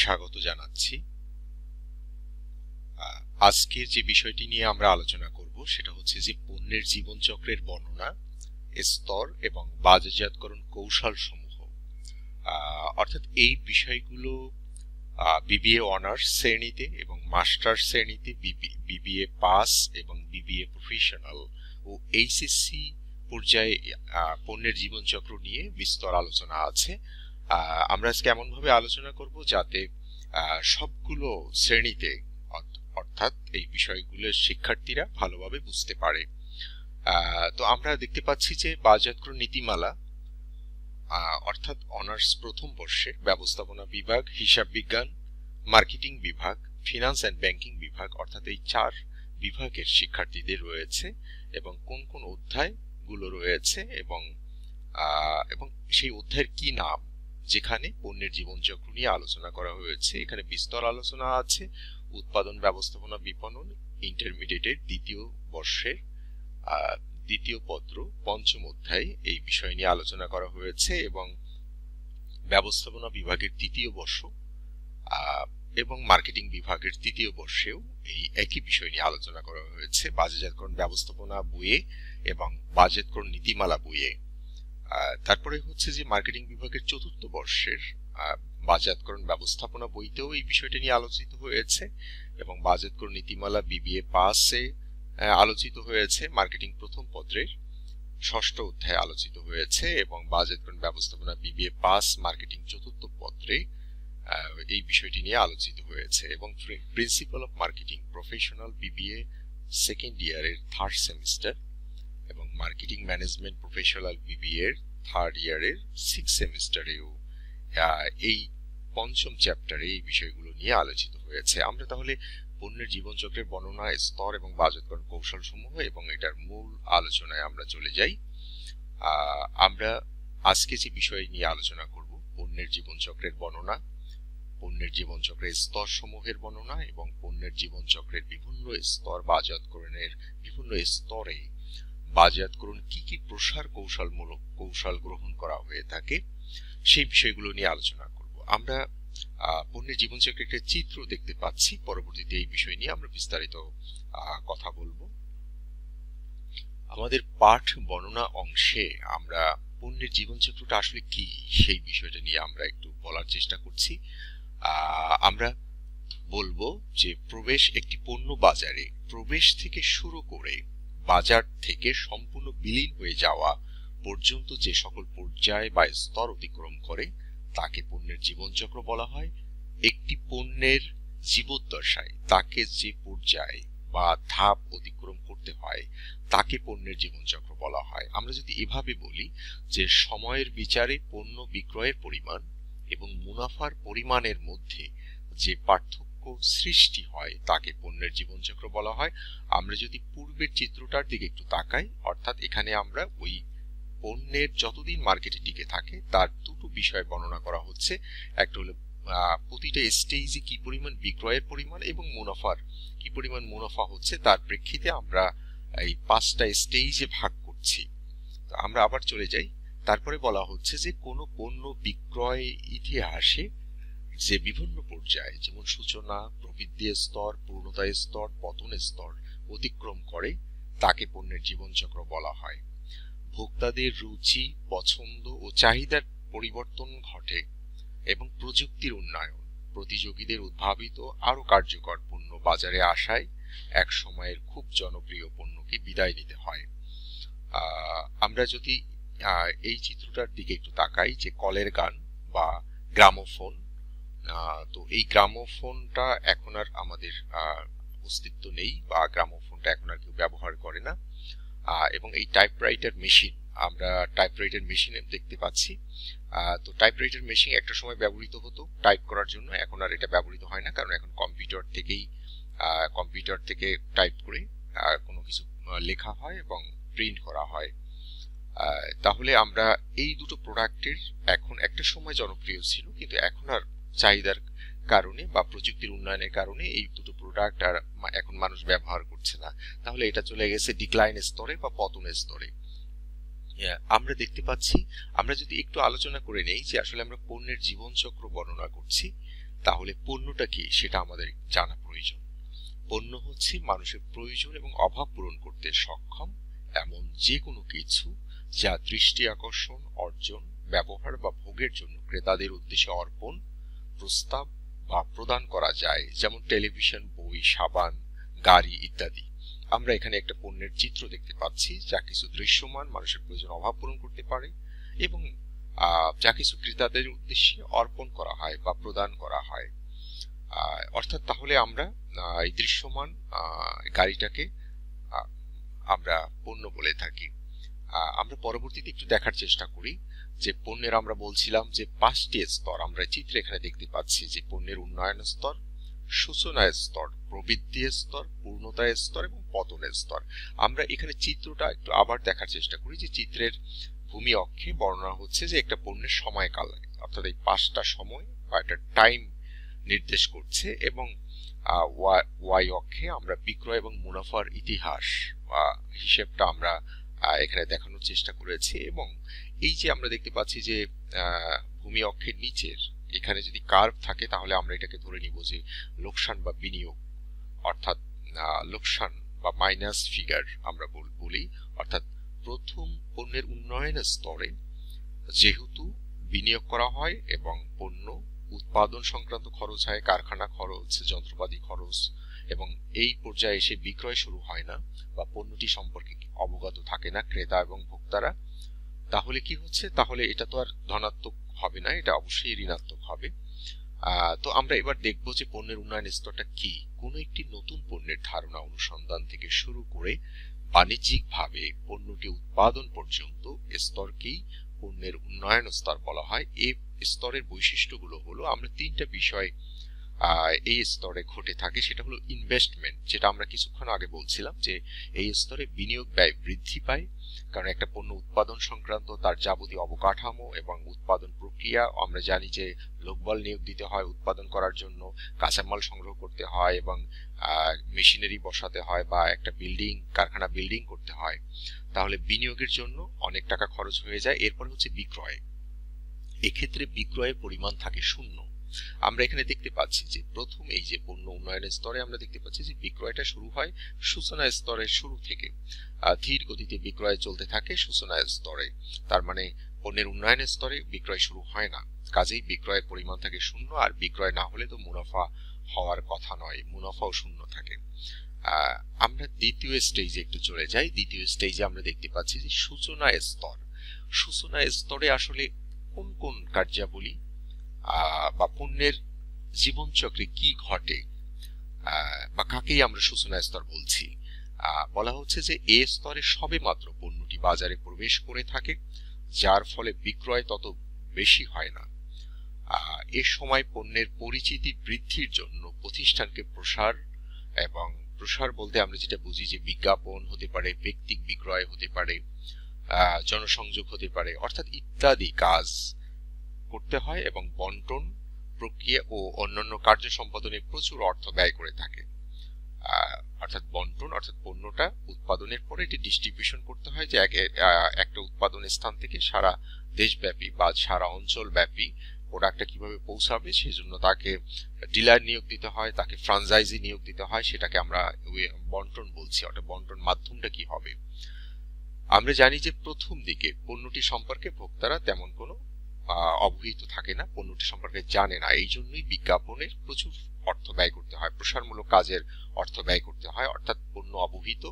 স্বাগত জানাচ্ছি। আজকের যে বিষয়টি নিয়ে আমরা আলোচনা করব সেটা হচ্ছে যে পণ্যের জীবনচক্রের বর্ণনা, স্তর এবং বাজারজাতকরণ কৌশল সমূহ। অর্থাৎ এই বিষয়গুলো বিবিএ অনার্স শ্রেণীতে এবং মাস্টার্স শ্রেণীতে, বিবিএ পাস এবং বিবিএ প্রফেশনাল ও এইচএসসি পর্যায়ে পণ্যের জীবনচক্র নিয়ে বিস্তর আলোচনা আছে। আমরা আজকে এমন ভাবে আলোচনা করব যাতে সবগুলো শ্রেণীতে অর্থাৎ এই বিষয়গুলোর শিক্ষার্থীরা ভালোভাবে বুঝতে পারে। তো আমরা দেখতে পাচ্ছি যে বাজারজাতকরণ নীতিমালা অর্থাৎ অনার্স প্রথম বর্ষের ব্যবস্থাপনা বিভাগ, হিসাব বিজ্ঞান, মার্কেটিং বিভাগ, ফিনান্স অ্যান্ড ব্যাংকিং বিভাগ অর্থাৎ এই 4 বিভাগের শিক্ষার্থীদের রয়েছে এবং কোন কোন অধ্যায়গুলো রয়েছে এবং সেই অধ্যায়ের কি নাম, যেখানে পণ্যের জীবনচক্র নিয়ে আলোচনা করা হয়েছে। এখানে বিস্তর আলোচনা আছে। উৎপাদন ব্যবস্থাপনা বিপণন ইন্টারমিডিয়েটের দ্বিতীয় বর্ষের দ্বিতীয় পত্র পঞ্চম অধ্যায় এই বিষয় নিয়ে আলোচনা করা হয়েছে এবং ব্যবস্থাপনা বিভাগের তৃতীয় বর্ষ এবং মার্কেটিং বিভাগের তৃতীয় বর্ষেও এই একই বিষয় নিয়ে আলোচনা করা হয়েছে বাজারজাতকরণ ব্যবস্থাপনা বইয়ে এবং বাজারজাতকরণ নীতিমালা বইয়ে। তারপরে হচ্ছে যে মার্কেটিং বিভাগের চতুর্থ বর্ষের বাজারজাতকরণ ব্যবস্থাপনা বইতেও এই বিষয়টা নিয়ে আলোচিত হয়েছে এবং বাজারজাতকরণ নীতিমালা বিবিএ পাসে আলোচিত হয়েছে। মার্কেটিং প্রথম পত্রের ষষ্ঠ অধ্যায়ে আলোচিত হয়েছে এবং বাজারজাতকরণ ব্যবস্থাপনা বিবিএ পাস মার্কেটিং চতুর্থ পত্রে এই বিষয়টি নিয়ে আলোচিত হয়েছে এবং principal of marketing professional BBA second ইয়ারের থার্ড সেমিস্টার এবং মার্কেটিং ম্যানেজমেন্ট প্রফেশনাল বিবিএ এর থার্ড ইয়ারের 6th সেমিস্টারেও এই পঞ্চম চ্যাপ্টারে এই বিষয়গুলো নিয়ে আলোচিত হয়েছে। আমরা তাহলে পণ্যের জীবনচক্রের বর্ণনা, স্তর এবং বাজারজাতকরণ কৌশল সমূহ এবং এটার মূল আলোচনায় আমরা চলে যাই। আমরা আজকে যে বিষয় নিয়ে আলোচনা করব পণ্যের জীবনচক্রের বর্ণনা, পণ্যের জীবনচক্রের স্তর সমূহের বর্ণনা এবং পণ্যের জীবনচক্রের বিভিন্ন স্তর, বাজারজাতকরণের বিভিন্ন স্তরে বাজারজাতকরণ কি কি প্রসার কৌশলমূলক কৌশল গ্রহণ করা হয়ে থাকে সেই বিষয়গুলো নিয়ে আলোচনা করব। আমরা পণ্যের জীবনচক্রের একটা চিত্র দেখতে পাচ্ছি, পরবর্তীতে এই বিষয় নিয়ে আমরা বিস্তারিত কথা বলবো। আমাদের পাঠ বর্ণনা অংশে আমরা পণ্যের জীবনচক্রটা আসলে কি সেই বিষয়টা নিয়ে আমরা একটু বলার চেষ্টা করছি। আমরা বলবো যে প্রবেশ একটি পণ্য বাজারে প্রবেশ থেকে শুরু করে বাজার থেকে সম্পূর্ণ বিলীন হয়ে যাওয়া পর্যন্ত যে সকল পর্যায় বা স্তর অতিক্রম করে তাকে পণ্যের জীবনচক্র বলা হয়। একটি পণ্যের জীবদ্দশায় তাকে যে পর্যায় বা ধাপ অতিক্রম করতে হয় তাকে পণ্যের জীবনচক্র বলা হয়। আমরা যদি এভাবে বলি যে সময়ের বিচারে পণ্য বিক্রয়ের পরিমাণ এবং মুনাফার পরিমাণের মধ্যে যে পার্থক্য সৃষ্টি হয় তাকে পণ্যের জীবনচক্র বলা হয়। আমরা যদি পূর্বের চিত্রটার দিকে একটু তাকাই, অর্থাৎ এখানে আমরা ওই পণ্যের যতদিন মার্কেটে টিকে থাকে তার দুটো বিষয় বর্ণনা করা হচ্ছে। একটা হলো প্রতিটা স্টেজে কি পরিমাণ বিক্রয়ের পরিমাণ এবং মুনাফার কি পরিমাণ মুনাফা হচ্ছে তার প্রেক্ষিতে আমরা এই 5টা স্টেজে ভাগ করছি। তো আমরা আবার চলে যাই। তারপরে বলা হচ্ছে যে কোনো পণ্য বিক্রয় ইতিহাসে যে বিভিন্ন পর্যায় যেমন সূচনা, প্রবৃদ্ধি স্তর, পূর্ণতা স্তর, পতন স্তর অতিক্রম করে তাকে পণ্যের জীবনচক্র বলা হয়। ভোক্তাদের রুচি, পছন্দ ও চাহিদার পরিবর্তন ঘটে এবং প্রযুক্তির উন্নয়ন প্রতিযোগীদের উদ্ভাবিত আরো কার্যকর পণ্য বাজারে আসায় এক সময়ের খুব জনপ্রিয় পণ্যকে বিদায় নিতে হয়। আমরা যদি এই চিত্রটার দিকে একটু তাকাই যে কলের গান বা গ্রামোফোন, তো এই গ্রামোফোনটা এখন আর আমাদের অস্তিত্ব নেই বা গ্রামোফোনটা এখন আর কেউ ব্যবহার করে না। এবং এই টাইপরাইটার মেশিন, আমরা টাইপরাইটার মেশিন দেখতে পাচ্ছি। তো টাইপরাইটার মেশিন একটা সময় ব্যবহৃত হতো টাইপ করার জন্য, এখন আর এটা ব্যবহৃত হয় না, কারণ এখন কম্পিউটার থেকে টাইপ করে কোনো কিছু লেখা হয় এবং প্রিন্ট করা হয়। তাহলে আমরা এই দুটো প্রোডাক্টের এখন একটা সময় জনপ্রিয় ছিল, কিন্তু এখন আর চাহিদার কারণে বা প্রযুক্তির উন্নয়নের কারণে এই দুটো প্রোডাক্ট আর এখন মানুষ ব্যবহার করছে না। তাহলে এটা চলে গেছে ডিক্লাইন স্তরে বা পতন স্তরে। আমরা দেখতে পাচ্ছি, আমরা যদি একটু আলোচনা করে নেই যে আসলে আমরা পণ্যের জীবনচক্র বর্ণনা করছি, তাহলে পণ্যটা কি সেটা আমাদের জানা প্রয়োজন। পণ্য হচ্ছে মানুষের প্রয়োজন এবং অভাব পূরণ করতে সক্ষম এমন যে কোনো কিছু যা দৃষ্টি আকর্ষণ, অর্জন, ব্যবহার বা ভোগের জন্য ক্রেতাদের উদ্দেশ্যে অর্পণ, প্রস্তাব বা প্রদান করা যায়, যেমন টেলিভিশন, বই, সাবান, গাড়ি ইত্যাদি। আমরা এখানে একটা পণ্যের চিত্র দেখতে পাচ্ছি যা কিছু দৃশ্যমান মানুষের প্রয়োজন অভাব পূরণ করতে পারে এবং যা কিছু ক্রেতাদের উদ্দেশ্যে অর্পণ করা হয় বা প্রদান করা হয়। অর্থাৎ তাহলে আমরা এই দৃশ্যমান গাড়িটাকে আমরা পণ্য বলে থাকি। আমরা পরবর্তীতে একটু দেখার চেষ্টা করি যে পণ্যের আমরা বলছিলাম যে 5টি স্তর আমরা চিত্রে এখানে দেখতে পাচ্ছি, যে পণ্যের উন্নয়ন স্তর, সূচনা স্তর, প্রবৃদ্ধি স্তর, পূর্ণতা স্তর এবং পতন স্তর। আমরা এখানে চিত্রটা একটু আবার দেখার চেষ্টা করি যে চিত্রের ভূমি অক্ষে বর্ণনা হচ্ছে যে একটা পণ্যের সময়কাল, অর্থাৎ এই 5টা সময় বা একটা টাইম নির্দেশ করছে, এবং ওয়াই অক্ষে আমরা বিক্রয় এবং মুনাফার ইতিহাস বা হিসেবটা আমরা এখানে দেখানোর চেষ্টা করেছি। এবং এই যে আমরা দেখতে পাচ্ছি যে ভূমি অক্ষের নিচের এখানে যদি কার্ভ থাকে তাহলে আমরা এটাকে ধরে নিব যে লোকসান বা বিনিয়োগ, অর্থাৎ লোকসান বা মাইনাস ফিগার আমরা বলি। অর্থাৎ প্রথম পণ্যের উন্নয়ন স্তরে যেহেতু বিনিয়োগ করা হয় এবং পণ্য উৎপাদন সংক্রান্ত খরচ হয়, কারখানা খরচ, যন্ত্রপাতি খরচ, এবং এই পর্যায়ে এসে বিক্রয় শুরু হয় না বা পণ্যটি সম্পর্কে অবগত থাকে না ক্রেতা এবং ভোক্তারা, তাহলে কি হচ্ছে, তাহলে এটা তো আর ধনাত্মক হবে না, এটা অবশ্যই ঋণাত্মক হবে। তো আমরা এবার দেখব যে পণ্যের উন্নয়ন স্তরটা কি। কোন একটি নতুন পণ্যের ধারণা অনুসন্ধান থেকে শুরু করে বাণিজ্যিকভাবে পণ্যটি উৎপাদন পর্যন্ত স্তরকেই পণ্যের উন্নয়ন স্তর বলা হয়। এই স্তরের বৈশিষ্ট্যগুলো হলো, আমরা 3টা বিষয় এই স্তরে ঘটে থাকে। সেটা হলো ইনভেস্টমেন্ট, যেটা আমরা কিছুক্ষণ আগে বলছিলাম যে এই স্তরে বিনিয়োগ ব্যয় বৃদ্ধি পায়, কারণ একটা পণ্য উৎপাদন সংক্রান্ত তার যাবতীয় অবকাঠামো এবং উৎপাদন প্রক্রিয়া, আমরা জানি যে লোকবল নিয়োগ দিতে হয় উৎপাদন করার জন্য, কাঁচামাল সংগ্রহ করতে হয় এবং মেশিনারি বসাতে হয় বা একটা কারখানা বিল্ডিং করতে হয়, তাহলে বিনিয়োগের জন্য অনেক টাকা খরচ হয়ে যায়। এরপর হচ্ছে বিক্রয়, এক্ষেত্রে বিক্রয়ের পরিমাণ থাকে শূন্য। আমরা এখানে দেখতে পাচ্ছি যে প্রথম এই যে পণ্য উন্নয়নের স্তরে আমরা দেখতে পাচ্ছি যে বিক্রয়টা শুরু হয় সূচনা স্তরের শুরু থেকে, ধীর গতিতে বিক্রয় চলতে থাকে সূচনা স্তরে। তার মানে পণ্যের উন্নয়নের স্তরে বিক্রয় শুরু হয় না, কাজেই বিক্রয়ের পরিমাণ থাকে শূন্য, আর বিক্রয় না হলে তো মুনাফা হওয়ার কথা নয়, মুনাফাও শূন্য থাকে। আমরা দ্বিতীয় স্টেজে একটু চলে যাই। দ্বিতীয় স্টেজে আমরা দেখতে পাচ্ছি যে সূচনা স্তর। সূচনা স্তরে আসলে কোন কোন কার্যাবলী বা পণ্যের জীবনচক্রে কি ঘটে বা কাকেই আমরা সূচনা স্তর বলছি। বলা হচ্ছে যে এ স্তরে সবেমাত্র পণ্যটি বাজারে প্রবেশ করে থাকে, যার ফলে বিক্রয় তত বেশি হয় না। এ সময় পণ্যের পরিচিতি বৃদ্ধির জন্য প্রতিষ্ঠানকে প্রসার, এবং প্রসার বলতে আমরা যেটা বুঝি যে বিজ্ঞাপন হতে পারে, ব্যক্তিক বিক্রয় হতে পারে, জনসংযোগ হতে পারে, অর্থাৎ ইত্যাদি কাজ করতে হয় এবং বন্টন প্রক্রিয়া ও অন্যান্য কার্য সম্পাদনে প্রচুর অর্থ ব্যয় করে থাকে। অর্থাৎ বন্টন, অর্থাৎ পণ্যটা উৎপাদনের পরে এটি ডিস্ট্রিবিউশন করতে হয়, যে একটা উৎপাদন স্থান থেকে সারা দেশব্যাপী বা সারা অঞ্চল ব্যাপী প্রোডাক্টটা কিভাবে পৌঁছাবে সেজন্য তাকে ডিলার নিয়োগ দিতে হয়, তাকে ফ্রাঞ্চাইজি নিয়োগ দিতে হয়, সেটাকে আমরা বন্টন বলছি। অর্থাৎ বন্টন মাধ্যমটা কি হবে। আমরা জানি যে প্রথম দিকে পণ্যটি সম্পর্কে ভোক্তারা তেমন কোনো অবহিত থাকে না, পণ্যটি সম্পর্কে জানে না, এই জন্যই বিজ্ঞাপনের প্রচুর অর্থ ব্যয় করতে হয়, প্রসারমূলক কাজের অর্থ ব্যয় করতে হয়। অর্থাৎ পণ্য অবহিত,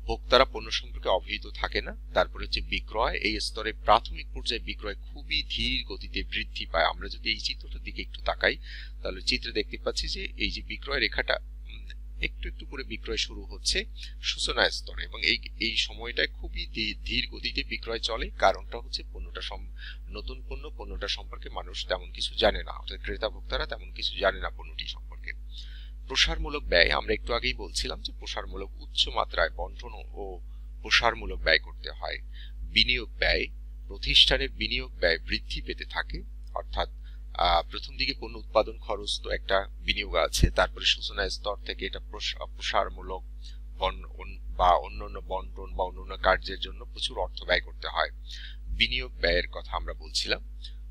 ভোক্তারা পণ্য সম্পর্কে অবহিত থাকে না। তারপরে হচ্ছে বিক্রয়। এই স্তরে প্রাথমিক পর্যায়ে বিক্রয় খুবই ধীর গতিতে বৃদ্ধি পায়। আমরা যদি এই চিত্রটার দিকে একটু তাকাই তাহলে চিত্রে দেখতে পাচ্ছি যে এই যে বিক্রয় রেখাটা একটু একটু করে বিক্রয় শুরু হচ্ছে সূচনা স্তরে, এবং এই সময়টায় খুবই ধীর গতিতে বিক্রয় চলে। কারণটা হচ্ছে নতুন পণ্যটা সম্পর্কে মানুষ তেমন কিছু জানে না, অর্থাৎ ক্রেতা ভোক্তারা তেমন কিছু জানে না পণ্যটি সম্পর্কে। প্রসারমূলক ব্যয়, আমরা একটু আগেই বলছিলাম যে প্রসারমূলক উচ্চ মাত্রায় বন্টন ও প্রসারমূলক ব্যয় করতে হয়। বিনিয়োগ ব্যয়, প্রতিষ্ঠানের বিনিয়োগ ব্যয় বৃদ্ধি পেতে থাকে। অর্থাৎ প্রথম দিকে পণ্য উৎপাদন খরচ তো একটা বিনিয়োগ আছে, তারপরে সূচনা স্তর থেকে এটা প্রসারমূলক বা অন্যান্য বন্টন বা অন্যান্য কার্যের জন্য প্রচুর অর্থ ব্যয় করতে হয়। বিনিয়োগ ব্যয়ের কথা আমরা বলছিলাম।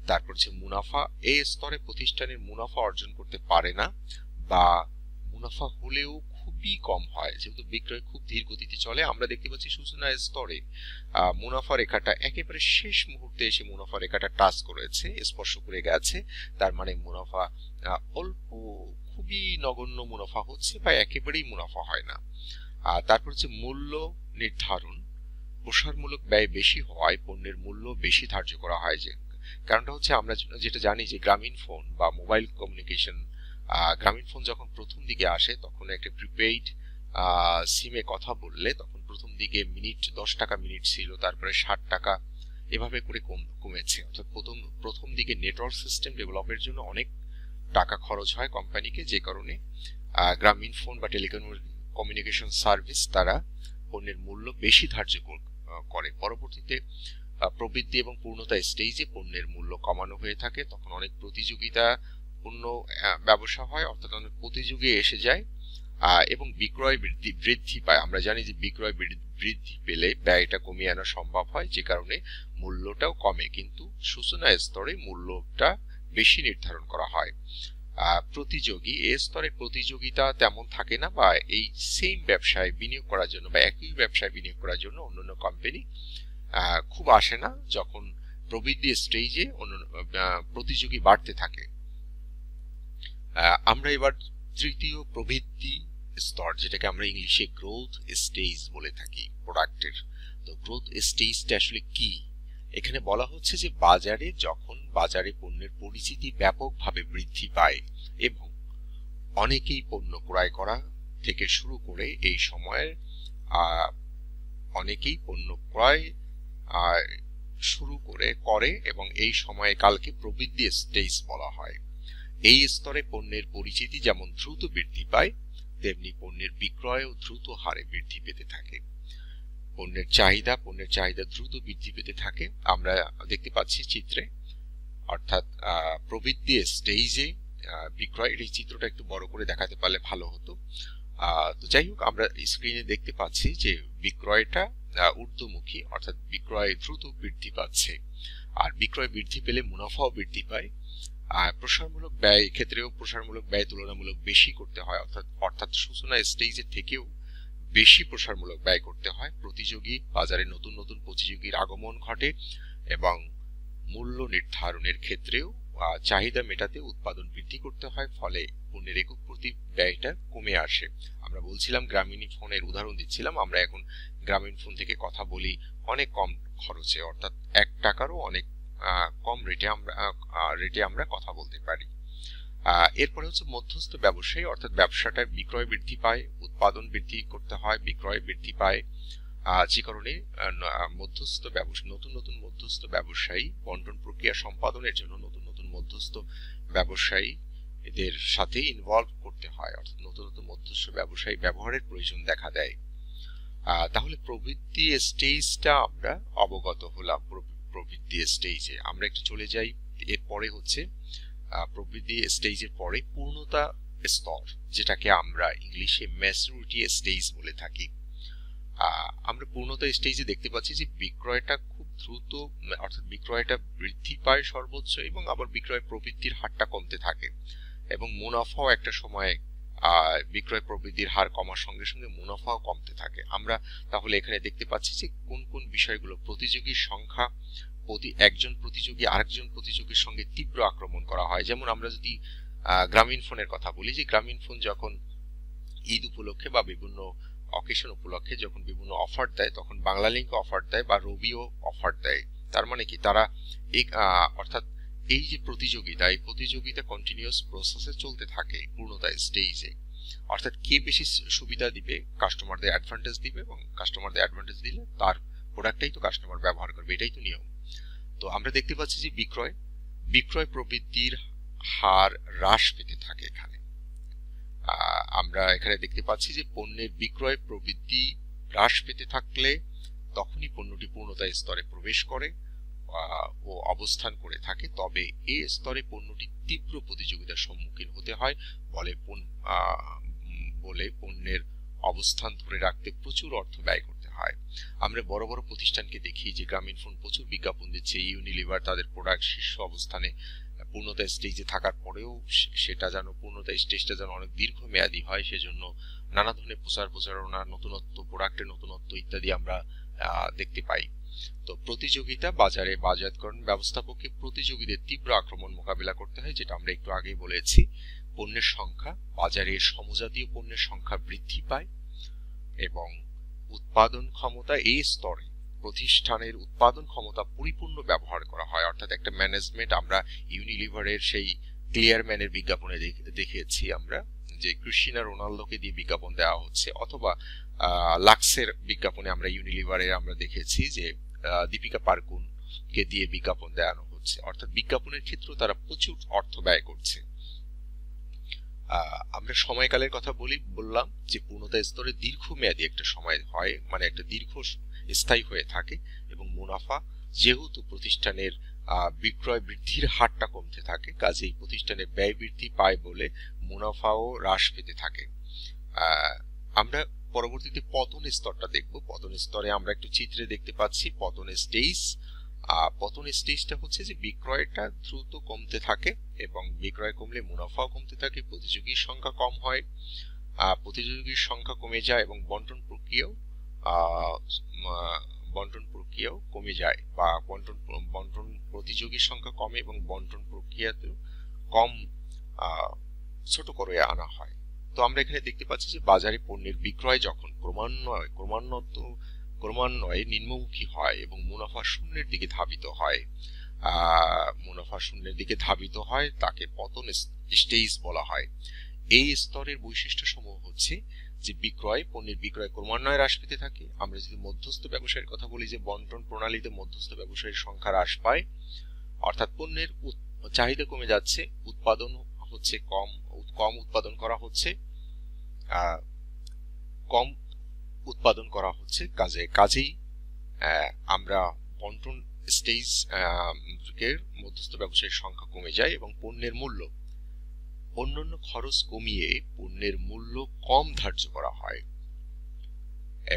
তারপর হচ্ছে মুনাফা। এই স্তরে প্রতিষ্ঠানের মুনাফা অর্জন করতে পারে না, বা মুনাফা হলেও খুবই কম হয়, যেহেতু বিক্রয় খুব ধীর গতিতে চলে। আমরা দেখতে পাচ্ছি সূচনা স্তরে মুনাফা রেখাটা একেবারে শেষ মুহূর্তে এসে মুনাফা রেখাটা টাচ করেছে, স্পর্শ করে গেছে। তার মানে মুনাফা অল্প, খুবই নগণ্য মুনাফা হচ্ছে, বা একেবারেই মুনাফা হয় না। তারপর হচ্ছে মূল্য নির্ধারণ। প্রসারমূলক ব্যয় বেশি হওয়ায় পণ্যের মূল্য বেশি ধার্য করা হয়। যে কারণটা হচ্ছে আমরা যেটা জানি যে গ্রামীণ ফোন বা মোবাইল কমিউনিকেশন, গ্রামীণ ফোন যখন প্রথম দিকে আসে তখন একটা প্রিপেইড সিমে কথা বললে তখন প্রথম দিকে মিনিট 10 টাকা মিনিট ছিল, তারপরে 60 টাকা, এভাবে করে কমেছে। অর্থাৎ প্রথম দিকে নেটওয়ার্ক সিস্টেম ডেভেলপের জন্য অনেক টাকা খরচ হয় কোম্পানিকে, যে কারণে গ্রামীণ ফোন বা টেলিকমিউনিকেশন সার্ভিস তারা পণ্যের মূল্য বেশি ধার্য করে। পরবর্তীতে প্রবৃদ্ধি এবং পূর্ণতা স্টেজে পণ্যের মূল্য কমানো হয়ে থাকে, তখন অনেক প্রতিযোগিতা পূর্ণ ব্যবসা হয়, অর্থাৎ অনেক প্রতিযোগী এসে যায় এবং বিক্রয় বৃদ্ধি পায়। আমরা জানি যে বিক্রয় বৃদ্ধি পেলে ব্যয়টা কমিয়ে আনা সম্ভব হয়, যে কারণে মূল্যটাও কমে, কিন্তু সূচনা স্তরে মূল্যটা বেশি নির্ধারণ করা হয়। প্রতিযোগী এ স্তরে প্রতিযোগিতা তেমন থাকে না, বা এই সেম ব্যবসায় বিনিয়োগ করার জন্য বা একই ব্যবসায় বিনিয়োগ করার জন্য অন্যান্য কোম্পানি খুব আসে না, যখন প্রবৃদ্ধি স্টেজে প্রতিযোগী বাড়তে থাকে। আমরা এবার তৃতীয় প্রবৃদ্ধি স্তর, যেটাকে আমরা ইংলিশে গ্রোথ স্টেজ বলে থাকি প্রোডাক্টের। তো গ্রোথ স্টেজটা আসলে কি? এখানে বলা হচ্ছে যে যখন বাজারে পণ্যের পরিচিতি ব্যাপকভাবে বৃদ্ধি পায় এবং অনেকেই পণ্য ক্রয় করা থেকে শুরু করে এই সময়ের অনেকেই পণ্য ক্রয় শুরু করে এবং এই সময়ে কালকে প্রবৃদ্ধি স্টেজ বলা হয়। এই স্তরে পণ্যের পরিচিতি যেমন দ্রুত বৃদ্ধি পায়, তেমনি পণ্যের বিক্রয়ও দ্রুত হারে বৃদ্ধি পেতে থাকে। পণ্যের চাহিদা দ্রুত বৃদ্ধি পেতে থাকে, আমরা দেখতে পাচ্ছি চিত্রে। অর্থাৎ প্রবৃদ্ধি স্টেজে বিক্রয়ের এই চিত্রটা একটু বড় করে দেখাতে পারলে ভালো হতো। তো যাই হোক, আমরা স্ক্রিনে দেখতে পাচ্ছি যে বিক্রয়টা ঊর্ধ্বমুখী, অর্থাৎ বিক্রয় দ্রুত বৃদ্ধি পাচ্ছে, আর বিক্রয় বৃদ্ধি পেলে মুনাফাও বৃদ্ধি পায়। প্রসারমূলক ব্যয় ক্ষেত্রেও প্রসারমূলক ব্যয় তুলনামূলক বেশি করতে হয়, অর্থাৎ সূচনা স্টেজের থেকেও বেশি প্রসারমূলক ব্যয় করতে হয়। বাজারে নতুন নতুন প্রতিযোগীর আগমন ঘটে এবং মূল্য নির্ধারণের ক্ষেত্রেও চাহিদা মেটাতে উৎপাদন বৃদ্ধি করতে হয়, ফলে পণ্যের একক প্রতি ব্যয়টা কমে আসে। আমরা বলছিলাম গ্রামীণ ফোনের উদাহরণ দিচ্ছিলাম, আমরা এখন গ্রামীণ ফোন থেকে কথা বলি অনেক কম খরচে, অর্থাৎ 1 টাকারও অনেক কম রেটে আমরা কথা বলতে পারি। এরপরে হচ্ছে মধ্যস্থ ব্যবসায়ী, অর্থাৎ ব্যবসাটার বিক্রয় বৃদ্ধি পায়, উৎপাদন বৃদ্ধি করতে হয়, বিক্রয় বৃদ্ধি পায়, যে কারণে নতুন নতুন মধ্যস্থ ব্যবসায়ী বন্টন প্রক্রিয়া সম্পাদনের জন্য নতুন নতুন মধ্যস্থ ব্যবসায়ী এদের সাথে ইনভলভ করতে হয়, অর্থাৎ নতুন নতুন মধ্যস্থ ব্যবসায়ী ব্যবহারের প্রয়োজন দেখা দেয়। তাহলে প্রবৃদ্ধি স্টেজটা আমরা অবগত হলাম। প্রবৃদ্ধি স্টেজে আমরা একটু চলে যাই। এরপরে হচ্ছে প্রবৃদ্ধি স্টেজের পরে পূর্ণতা স্তর, যেটাকে আমরা ইংলিশে ম্যাচুরিটি স্টেজ বলে থাকি। আমরা পূর্ণতা স্টেজে দেখতে পাচ্ছি যে বিক্রয়টা খুব দ্রুত, অর্থাৎ বিক্রয়টা বৃদ্ধি পায় সর্বোচ্চ, এবং আবার বিক্রয় প্রবৃদ্ধির হারটা কমতে থাকে, এবং মুনাফাও একটা সময় বিক্রয় প্রবৃদ্ধির হার কমার সঙ্গে সঙ্গে মুনাফাও কমতে থাকে। আমরা তাহলে এখানে দেখতে পাচ্ছি যে কোন কোন বিষয়গুলো, প্রতিযোগীর সংখ্যা, একজন প্রতিযোগী আরেকজন প্রতিযোগীর সঙ্গে তীব্র আক্রমণ করা হয়। যেমন আমরা যদি গ্রামীণ ফোনের কথা বলি, যে গ্রামীণ ফোন যখন ঈদ উপলক্ষে বা বিভিন্ন অকেশন উপলক্ষে যখন বিভিন্ন অফার দেয়, তখন বাংলালিংক অফার দেয় বা রবিও অফার দেয়। তার মানে কি, তারা অর্থাৎ এই যে প্রতিযোগিতা কন্টিনিউয়াস প্রসেসে চলতে থাকে পূর্ণতা স্টেজে। অর্থাৎ কে বেশি সুবিধা দিবে, কাস্টমারদের অ্যাডভান্টেজ দিবে, এবং কাস্টমারদের অ্যাডভান্টেজ দিলে তার প্রোডাক্টটাই তো কাস্টমার ব্যবহার করবে, এটাই তো নিয়ম। তো আমরা দেখতে পাচ্ছি যে বিক্রয় প্রবৃদ্ধির হার হ্রাস পেতে থাকে। এখানে আমরা এখানে দেখতে পাচ্ছি যে পণ্যের বিক্রয় প্রবৃদ্ধি হ্রাস পেতে থাকলে তখনই পণ্যটি পূর্ণতা স্তরে প্রবেশ করে ও অবস্থান করে থাকে, তবে এই স্তরে পণ্যটি তীব্র প্রতিযোগিতার সম্মুখীন হতে হয়, বলে পণ্যের অবস্থান ধরে রাখতে প্রচুর অর্থ ব্যয় করতে হয়। আমরা বড় বড় প্রতিষ্ঠানকে দেখি যে গ্রামীণফোন প্রচুর বিজ্ঞাপন দিচ্ছে, ইউনিলিভার তাদের প্রোডাক্ট শীর্ষ অবস্থানে পূর্ণতা স্টেজে থাকার পরেও সেটা যেন পূর্ণতা স্টেজটা যেন অনেক দীর্ঘমেয়াদী হয়, সেজন্য নানা ধরনের প্রচারণা, নতুনত্ব, প্রোডাক্টের নতুনত্ব ইত্যাদি আমরা দেখতে পাই। তো প্রতিযোগিতা বাজারে, বাজারজাতকরণ ব্যবস্থাপককে প্রতিযোগীদের তীব্র আক্রমণ মোকাবিলা করতে হয়, যেটা আমরা একটু আগেই বলেছি। পণ্যের সংখ্যা, বাজারে সমজাতীয় পণ্যের সংখ্যা বৃদ্ধি পায় এবং উৎপাদন ক্ষমতা এই স্তরে প্রতিষ্ঠানের উৎপাদন ক্ষমতা পরিপূর্ণ ব্যবহার করা হয়। অর্থাৎ একটা ম্যানেজমেন্ট, আমরা ইউনিলিভারের সেই ক্লিয়ারম্যানের বিজ্ঞাপনে দেখেছি আমরা যে ক্রিস্টিয়ানো রোনালদোকে দিয়ে বিজ্ঞাপন দেওয়া হচ্ছে, অথবা লাক্সের বিজ্ঞাপনে আমরা ইউনিলিভারের আমরা দেখেছি যে দীপিকা পাড়ুকোন কে দিয়ে বিজ্ঞাপন দেওয়ানো হচ্ছে। অর্থাৎ বিজ্ঞাপনের ক্ষেত্রেও তারা প্রচুর অর্থ ব্যয় করছে। আমরা সময়কালের কথা বললাম যে পূর্ণতা স্তরে দীর্ঘমেয়াদী একটা সময় হয়, মানে একটা দীর্ঘ স্থায়ী হয়ে থাকে, এবং মুনাফা যেহেতু প্রতিষ্ঠানের বিক্রয় বৃদ্ধির হারটা কমতে থাকে, কাজেই প্রতিষ্ঠানের ব্যয় বৃদ্ধি পায় বলে মুনাফাও হ্রাস পেতে থাকে। আমরা পরবর্তীতে পতন স্তরটা দেখব। পতন স্তরে আমরা একটু চিত্রে দেখতে পাচ্ছি পতন স্টেজ। পতন স্টেজটা হচ্ছে যে বিক্রয়টা দ্রুত কমতে থাকে এবং বিক্রয় কমলে মুনাফাও কমতে থাকে, প্রতিযোগীর সংখ্যা কম হয়, প্রতিযোগীর সংখ্যা কমে যায় এবং বন্টন প্রক্রিয়াও কমে যায়, বা বন্টন প্রতিযোগীর সংখ্যা কমে এবং বন্টন প্রক্রিয়াতেও কম ছোট করে আনা হয়। তো আমরা এখানে দেখতে পাচ্ছি যে বাজারে পণ্যের বিক্রয় যখন ক্রমান্বয়ে নিম্নমুখী হয় এবং মুনাফা শূন্যের দিকে ধাবিত হয়, তাকে পতন স্টেজ বলা হয়। এই স্তরের বৈশিষ্ট্য সমূহ হচ্ছে যে পণ্যের বিক্রয় ক্রমান্বয়ে হ্রাস পেতে থাকে। আমরা যদি মধ্যস্থ ব্যবসায়ের কথা বলি, যে বন্টন প্রণালীতে মধ্যস্থ ব্যবসায়ীর সংখ্যা হ্রাস পায়, অর্থাৎ পণ্যের চাহিদা কমে যাচ্ছে, উৎপাদন হচ্ছে কম উৎপাদন করা হচ্ছে, কাজেই আমরা বন্টন স্টেজ মধ্যস্থ ব্যবসায়ীর সংখ্যা কমে যায় এবং পণ্যের মূল্য, অন্যান্য খরচ কমিয়ে পণ্যের মূল্য কম ধার্য করা হয়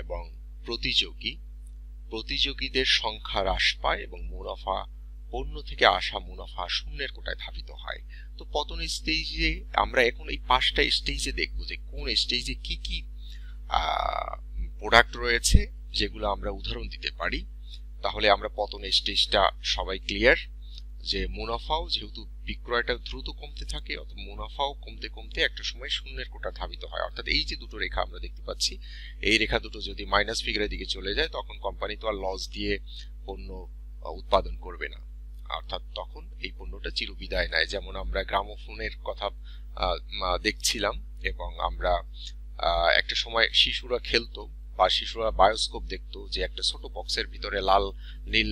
এবং প্রতিযোগীদের সংখ্যা হ্রাস পায় এবং পণ্য থেকে আসা মুনাফা শূন্যের কোটায় ধাবিত হয়। তো পতন স্টেজে আমরা এখন এই 5টা স্টেজে দেখব যে কোন স্টেজে কি কি প্রোডাক্ট রয়েছে, যেগুলো আমরা উদাহরণ দিতে পারি। তাহলে আমরা পতন স্টেজটা সবাই ক্লিয়ার, যে মুনাফাও যেহেতু বিক্রয়টা দ্রুত কমতে থাকে, অর্থাৎ মুনাফাও কমতে কমতে একটা সময় শূন্যের কোটা ধাবিত হয়। অর্থাৎ এই যে দুটো রেখা আমরা দেখতে পাচ্ছি, এই রেখা দুটো যদি মাইনাস ফিগারের দিকে চলে যায়, তখন কোম্পানি তো আর লস দিয়ে পণ্য উৎপাদন করবে না, অর্থাৎ তখন এই পণ্যটা চিরবিদায় নেয়। যেমন আমরা গ্রামোফোনের কথা দেখছিলাম, এবং আমরা একটা সময় শিশুরা খেলতো বা শিশুরা বায়োস্কোপ দেখতো, যে একটা ছোট বক্সের ভিতরে লাল নীল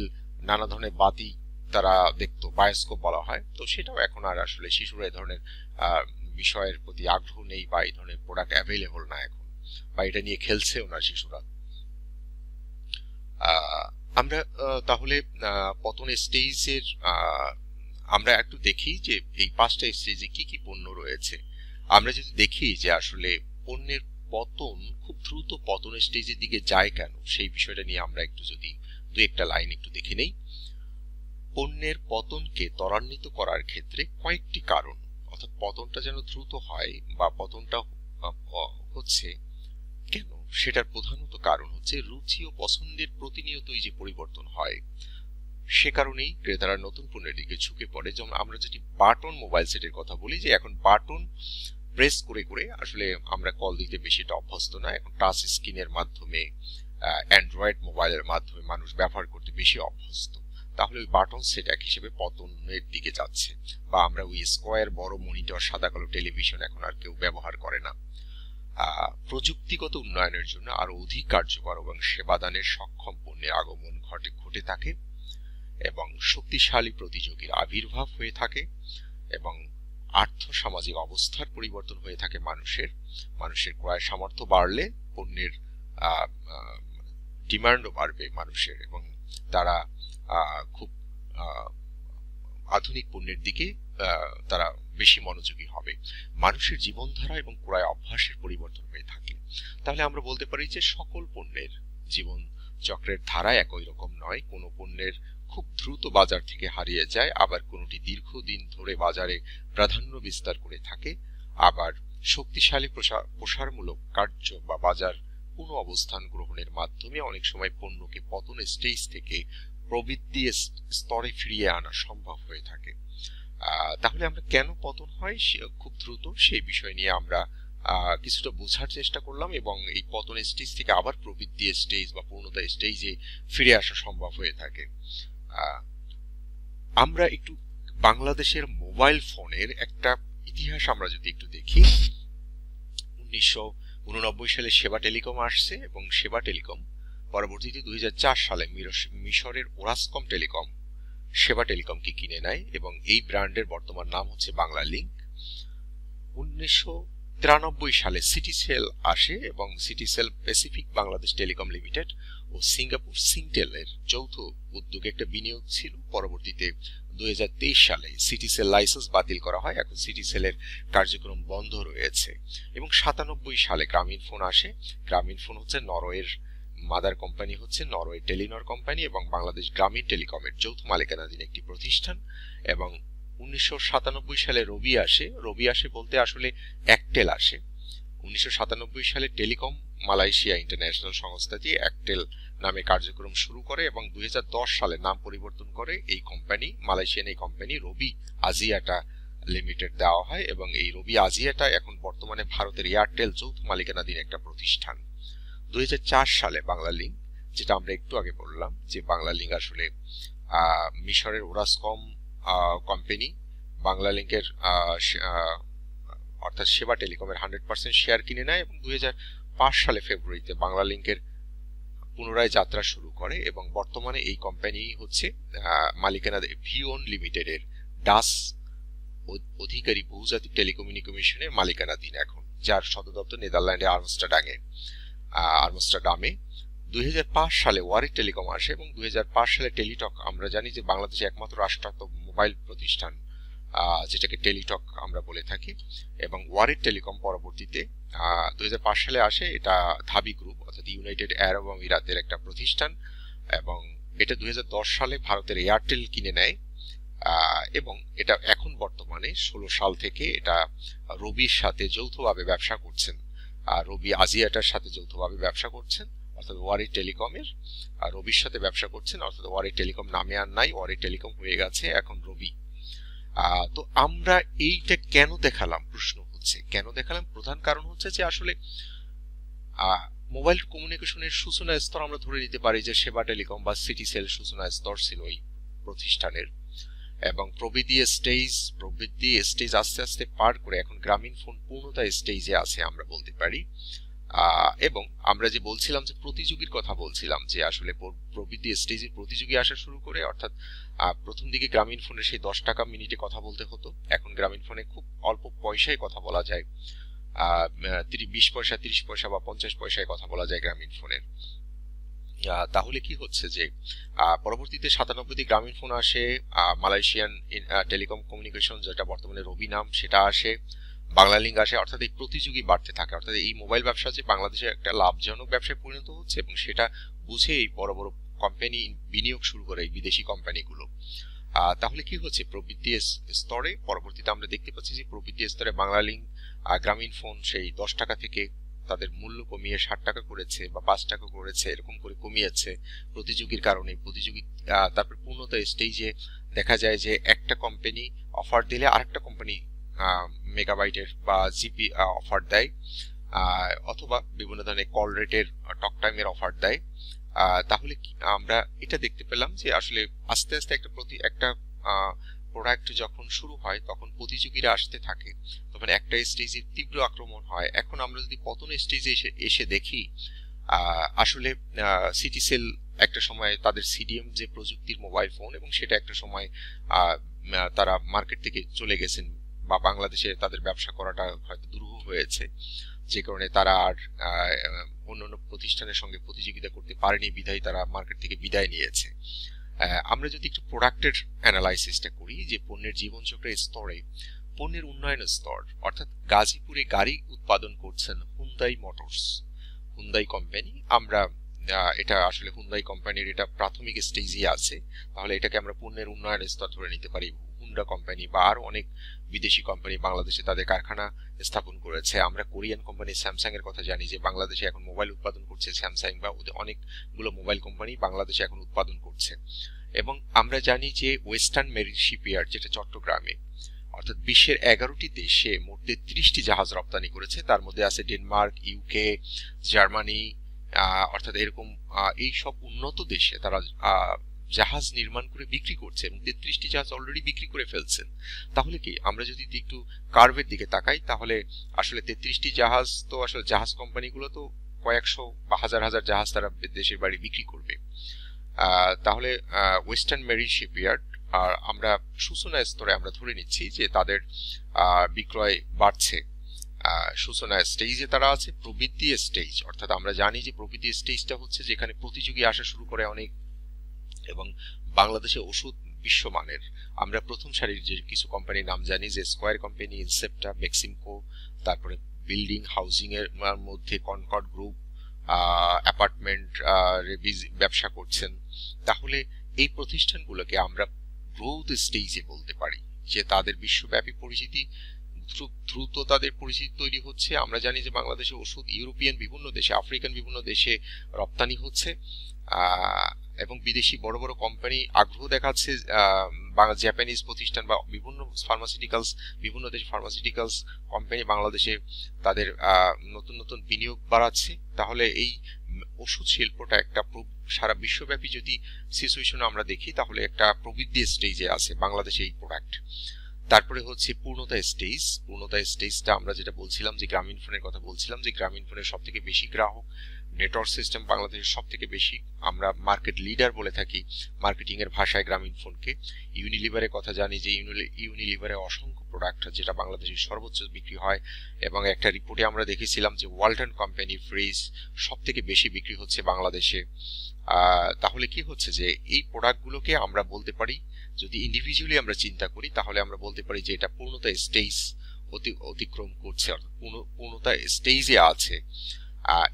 নানা ধরনের বাতি তারা দেখতো, বায়োস্কোপ বলা হয়। তো সেটাও এখন আর আসলে শিশুরা এই ধরনের বিষয়ের প্রতি আগ্রহ নেই, বা এই ধরনের প্রোডাক্ট অ্যাভেলেবল না এখন, বা এটা নিয়ে খেলছেও না শিশুরা। আমরা তাহলে পতন স্টেজের আমরা একটু দেখি যে এই 5টা স্টেজে কি কি পণ্য রয়েছে। আমরা যদি দেখি যে আসলে পণ্যের পতন খুব দ্রুত পতন স্টেজের দিকে যায় কেন, সেই বিষয়টা নিয়ে আমরা একটু যদি দু একটা লাইন একটু দেখে নেই। পণ্যের পতনকে ত্বরান্বিত করার ক্ষেত্রে কয়েকটি কারণ, অর্থাৎ পতনটা যেন দ্রুত হয় বা পতনটা হচ্ছে কেন, সেটার প্রধানত কারণ হচ্ছে রুচি ও পছন্দের প্রতিনিয়তই যে পরিবর্তন হয়, সে কারণেই ক্রেতারা নতুন পণ্যের দিকে ঝুঁকে পড়ে। যেমন আমরা যদি বাটন মোবাইল সেটের কথা বলি, যে এখন বাটন প্রেস করে করে আসলে আমরা কল দিতে বেশিটা অভ্যস্ত না, এখন টাচ স্ক্রিনের মাধ্যমে অ্যান্ড্রয়েড মোবাইলের মাধ্যমে মানুষ ব্যবহার করতে বেশি অভ্যস্ত। তাহলে ওই বাটন সেট এক হিসেবে পতনের দিকে যাচ্ছে, বা আমরা ওই স্কোয়ার বড় মনিটর সাদা কালো টেলিভিশন এখন আর কেউ ব্যবহার করে না। প্রযুক্তিগত উন্নয়নের জন্য আরো অধিক কার্যকর এবং সেবাদানের সক্ষম পণ্যের আগমন ঘটে থাকে এবং শক্তিশালী প্রতিযোগীর আবির্ভাব হয়ে থাকে এবং আর্থসামাজিক অবস্থার পরিবর্তন হয়ে থাকে। মানুষের ক্রয় সামর্থ্য বাড়লে পণ্যের ডিমান্ডও বাড়বে মানুষের, এবং তারা খুব আধুনিক পণ্যের দিকে তারা বেশি মনোযোগী হবে। মানুষের জীবনধারা এবং ক্রয় অভ্যাসের পরিবর্তন হয়ে থাকে। তাহলে আমরা বলতে পারি যে সকল পণ্যের জীবন চক্রের ধারা একই রকম নয়। কোনো পণ্যের খুব দ্রুত বাজার থেকে হারিয়ে যায়, আবার কোনোটি দীর্ঘদিন ধরে বাজারে প্রাধান্য বিস্তার করে থাকে, আবার শক্তিশালী প্রসারমূলক কার্য বা বাজার পুনঃ অবস্থান গ্রহণের মাধ্যমে অনেক সময় পণ্যকে পতন স্টেজ থেকে প্রবৃদ্ধি স্তরে ফিরিয়ে আনা সম্ভব হয়ে থাকে। তাহলে আমরা কেন পতন হয় খুব দ্রুত সেই বিষয় নিয়ে আমরা কিছুটা বোঝার চেষ্টা করলাম, এবং এই পতন স্টেজ থেকে আবার প্রবৃদ্ধি স্টেজ বা পূর্ণতা স্টেজে ফিরে আসা সম্ভব হয়ে থাকে। আমরা একটু বাংলাদেশের মোবাইল ফোনের একটা ইতিহাস আমরা যদি একটু দেখি, 1989 সালে সেবা টেলিকম আসছে, এবং সেবা টেলিকম পরবর্তীতে 2004 সালে মিশরের ওরাসকম টেলিকম সেবা টেলিকমকে কিনে নেয়, এবং এই ব্র্যান্ডের বর্তমান নাম হচ্ছে বাংলা লিংক। 1993 সালে সিটিসেল আসে, এবং Citycell Pacific Bangladesh telecom limited ও সিঙ্গাপুর সিংটেলের যৌথ উদ্যোগে একটা বিনিয়োগ ছিল। পরবর্তীতে 2023 সালে সিটিসেল লাইসেন্স বাতিল করা হয়, এখন সিটিসেলের কার্যক্রম বন্ধ রয়েছে। এবং 97 সালে গ্রামীণ ফোন আসে। গ্রামীণ ফোন হচ্ছে নরওয়ের মাদার কোম্পানি হচ্ছে নরওয়ে টেলিনর কোম্পানি, এবং বাংলাদেশ গ্রামীণ টেলিকমের যৌথ মালিকানাধীন একটি প্রতিষ্ঠান। এবং 1997 সালে রবি আসে। রবি আসে বলতে আসলে একটেল আসে। 1997 সালে টেলিকম মালয়েশিয়া ইন্টারন্যাশনাল সংস্থাটি একটেল নামে কার্যক্রম শুরু করে, এবং 2010 সালে নাম পরিবর্তন করে এই কোম্পানি, মালয়েশিয়ান এই কোম্পানি রবি আজিয়াটা লিমিটেড দেওয়া হয়, এবং এই রবি আজিয়াটা এখন বর্তমানে ভারতের এয়ারটেল যৌথ মালিকানাধীন একটা প্রতিষ্ঠান। 2004 সালে বাংলা লিংক, যেটা আমরা একটু আগে বললাম যে বাংলা লিংক আসলে মিশরের ওরাসকম কোম্পানি বাংলা লিংকের অর্থাৎ সেবা টেলিকমের 100% শেয়ার কিনে নেয়, এবং 2005 সালে ফেব্রুয়ারিতে বাংলা লিংকের পুনরায় যাত্রা শুরু করে, এবং বর্তমানে এই কোম্পানি হচ্ছে মালিকানা ভিওন লিমিটেডের ডাস অধিকারী বহুজাতিক টেলিকমিউনিকেশনের মালিকানাধীন এখন, যার সদর দপ্তর নেদারল্যান্ডে আমস্টারডামে। 2005 সালে ওয়ারি টেলিকম আসে, এবং 2005 সালে টেলিটক, আমরা জানি যে বাংলাদেশে একমাত্র রাষ্ট্রায়ত্ত মোবাইল প্রতিষ্ঠান যেটাকে টেলিটক আমরা বলে থাকি, এবং ওয়ারি টেলিকম পরবর্তীতে 2005 সালে আসে। এটা ধাবি গ্রুপ অর্থাৎ ইউনাইটেড আরব আমিরাতের একটা প্রতিষ্ঠান, এবং এটা 2010 সালে ভারতের এয়ারটেল কিনে নেয়, এবং এটা এখন বর্তমানে 16 সাল থেকে এটা রবির সাথে যৌথভাবে ব্যবসা করছেন, রবি আজিয়াটার সাথে যৌথভাবে ব্যবসা করছেন, অর্থাৎ ওয়ারি টেলিকমের রবির সাথে ব্যবসা করছেন, অর্থাৎ ওয়ারি টেলিকম নামে আর নাই, ওয়ারি টেলিকম হয়ে গেছে এখন রবি। তো আমরা এইটা কেন দেখালাম, প্রশ্ন হচ্ছে কেন দেখালাম, প্রধান কারণ হচ্ছে যে আসলে মোবাইল কমিউনিকেশনের সূচনা স্তর আমরা ধরে নিতে পারি যে সেবা টেলিকম বা সিটিসেল সূচনা স্তর ছিল এই প্রতিষ্ঠানের, এবং প্রবৃদ্ধি স্টেজ আস্তে আস্তে পার করে এখন গ্রামীণ ফোন পূর্ণতা স্টেজে আছে আমরা বলতে পারি। এবং আমরা যে বলছিলাম যে প্রতিযোগীর কথা বলছিলাম, যে আসলে প্রবৃদ্ধি স্টেজে প্রতিযোগী আসা শুরু করে, অর্থাৎ প্রথম দিকে গ্রামীণ ফোনে সেই 10 টাকা মিনিটে কথা বলতে হতো, এখন গ্রামীণ ফোনে খুব অল্প পয়সায় কথা বলা যায়, 20 পয়সা 30 পয়সা বা 50 পয়সায় কথা বলা যায় গ্রামীণ ফোনের। তাহলে কি হচ্ছে যে পরবর্তীতে 97 গ্রামীণ ফোন আসে, মালয়েশিয়ান টেলিকম কমিউনিকেশন যেটা বর্তমানে রবি নাম সেটা আসে, বাংলা লিংক আসে, অর্থাৎ এই প্রতিযোগী বাড়তে থাকে, অর্থাৎ এই মোবাইল ব্যবসা যে বাংলাদেশে একটা লাভজনক ব্যবসায় পরিণত হচ্ছে, এবং সেটা বুঝে এই বড় বড় কোম্পানি বিনিয়োগ শুরু করে এই বিদেশি কোম্পানিগুলো। তাহলে কি হচ্ছে প্রবৃদ্ধি স্তরে পরবর্তীতে আমরা দেখতে পাচ্ছি যে প্রবৃদ্ধি স্তরে বাংলা লিংক গ্রামীণ ফোন সেই 10 টাকা থেকে তাদের মূল্য কমিয়ে 60 টাকা করেছে বা 5 টাকা করেছে, এরকম করে কমিয়েছে প্রতিযোগীর কারণে। তারপর পূর্ণতা স্টেজে দেখা যায় যে একটা কোম্পানি অফার দিলে আরেকটা কোম্পানি মেগাবাইটের বা জিপি অফার দেয়, অথবা বিভিন্ন ধরনের কল রেটের টক টাইমের অফার দেয়। তাহলে আমরা এটা দেখতে পেলাম যে আসলে আস্তে আস্তে একটা প্রোডাক্ট যখন শুরু হয় তখন প্রতিযোগীরা আসতে থাকে, তখন একটা স্টেজে তীব্র আক্রমণ হয়। এখন আমরা যদি পতন স্টেজে এসে দেখি, আসলে সিটিসেল একটা সময় তাদের সিডিএম যে প্রযুক্তির মোবাইল ফোন, এবং সেটা একটা সময় তারা মার্কেট থেকে চলে গেছেন, বা বাংলাদেশে তাদের ব্যবসা করাটা হয়তো দুরূহ হয়েছে, যে কারণে তারা আর অন্যান্য প্রতিষ্ঠানের সঙ্গে প্রতিযোগিতা করতে পারেনি, বিধায় তারা মার্কেট থেকে বিদায় নিয়েছে। আমরা যদি একটু প্রোডাক্টের অ্যানালাইসিসটা করি, যে পণ্যের জীবনচক্রের স্তরে পণ্যের উন্নয়নের স্তর, অর্থাৎ গাজীপুরে গাড়ি উৎপাদন করছেন হুন্দাই মোটরস, হুন্দাই কোম্পানি। আমরা এটা আসলে হুন্ডাই কোম্পানির এটা প্রাথমিক স্টেজে আছে, তাহলে এটাকে আমরা পণ্যের উন্নয়ন স্তর ধরে নিতে পারি। হুন্ডা কোম্পানি বা আরো অনেক বিদেশি কোম্পানি বাংলাদেশে তাদের কারখানা স্থাপন করেছে। আমরা কোরিয়ান কোম্পানি স্যামসাং এর কথা জানি যে বাংলাদেশে এখন মোবাইল উৎপাদন করছে স্যামসাং, বা অনেকগুলো মোবাইল কোম্পানি বাংলাদেশে এখন উৎপাদন করছে। এবং আমরা জানি যে ওয়েস্টার্ন মেরিন শিপইয়ার্ড যেটা চট্টগ্রামে, অর্থাৎ বিশ্বের 11টি দেশে মোট 33টি জাহাজ রপ্তানি করেছে, তার মধ্যে আছে ডেনমার্ক, ইউকে, জার্মানি, অর্থাৎ এরকম এই সব উন্নত দেশে তারা জাহাজ নির্মাণ করে বিক্রি করছে এবং 33টি জাহাজ অলরেডি বিক্রি করে ফেলছেন। তাহলে কি আমরা যদি একটু কার্ভের দিকে তাকাই, তাহলে আসলে 33টি জাহাজ তো আসলে জাহাজ কোম্পানিগুলো তো কয়েকশো বা হাজার হাজার জাহাজ তারা দেশের বাইরে বিক্রি করবে। তাহলে ওয়েস্টার্ন মেরিন শিপইয়ার্ড আর আমরা সূচনা স্তরে আমরা ধরে নিচ্ছি যে তাদের বিক্রয় বাড়ছে। সূচনা স্টেজে তারা আছে। প্রবৃদ্ধি স্টেজ, অর্থাৎ আমরা জানি যে প্রবৃদ্ধি স্টেজটা হচ্ছে যেখানে প্রতিযোগী আসা শুরু করে অনেক, এবং বাংলাদেশে ওষুধ বিশ্বমানের। আমরা প্রথম সারির যে কিছু কোম্পানির নাম জানি যে স্কয়ার কোম্পানি, ইনসেপ্টা, বেক্সিমকো, তারপরে বিল্ডিং হাউজিং এর মধ্যে কনকর্ড গ্রুপ অ্যাপার্টমেন্ট ব্যবসা করছেন। তাহলে এই প্রতিষ্ঠানগুলোকে আমরা গ্রোথ স্টেজে বলতে পারি যে তাদের বিশ্বব্যাপী পরিচিতি দ্রুত তাদের পরিচিতি তৈরি হচ্ছে। আমরা জানি যে বাংলাদেশে ওষুধ ইউরোপিয়ান বিভিন্ন দেশে, আফ্রিকান বিভিন্ন দেশে রপ্তানি হচ্ছে এবং বিদেশি বড় বড় কোম্পানি আগ্রহ দেখাচ্ছে। জাপানিজ প্রতিষ্ঠান বা বিভিন্ন দেশে ফার্মাসিউটিক্যালস কোম্পানি বাংলাদেশে তাদের নতুন নতুন বিনিয়োগ বাড়াচ্ছে। তাহলে এই ওষুধ শিল্পটা একটা সারা বিশ্বব্যাপী যদি সিচুয়েশন আমরা দেখি, তাহলে একটা প্রবৃদ্ধি স্টেজে আছে বাংলাদেশে এই প্রোডাক্ট। তারপরে হচ্ছে পূর্ণতা স্টেজ। পূর্ণতা স্টেজটা আমরা যেটা বলছিলাম যে গ্রামীণ ফোনের কথা বলছিলাম, যে গ্রামীণ ফোনের সব থেকে বেশি গ্রাহক, নেটওয়ার্ক সিস্টেম বাংলাদেশের সব থেকে বেশি, আমরা মার্কেট লিডার বলে থাকি মার্কেটিং এর ভাষায় গ্রামীণ ফোনকে। ইউনিলিভারের কথা জানি যে ইউনিলিভারে অসংখ্য প্রোডাক্ট যেটা বাংলাদেশের সর্বোচ্চ বিক্রি হয়, এবং একটা রিপোর্টে আমরা দেখেছিলাম যে ওয়ালটন কোম্পানি ফ্রিজ সব থেকে বেশি বিক্রি হচ্ছে বাংলাদেশে। তাহলে কি হচ্ছে যে এই প্রোডাক্টগুলোকে আমরা বলতে পারি, যদি ইন্ডিভিজুয়ালি আমরা চিন্তা করি তাহলে আমরা বলতে পারি যে এটা পূর্ণতা স্টেজ অতিক্রম করছে, অর্থাৎ পূর্ণতা স্টেজে আছে।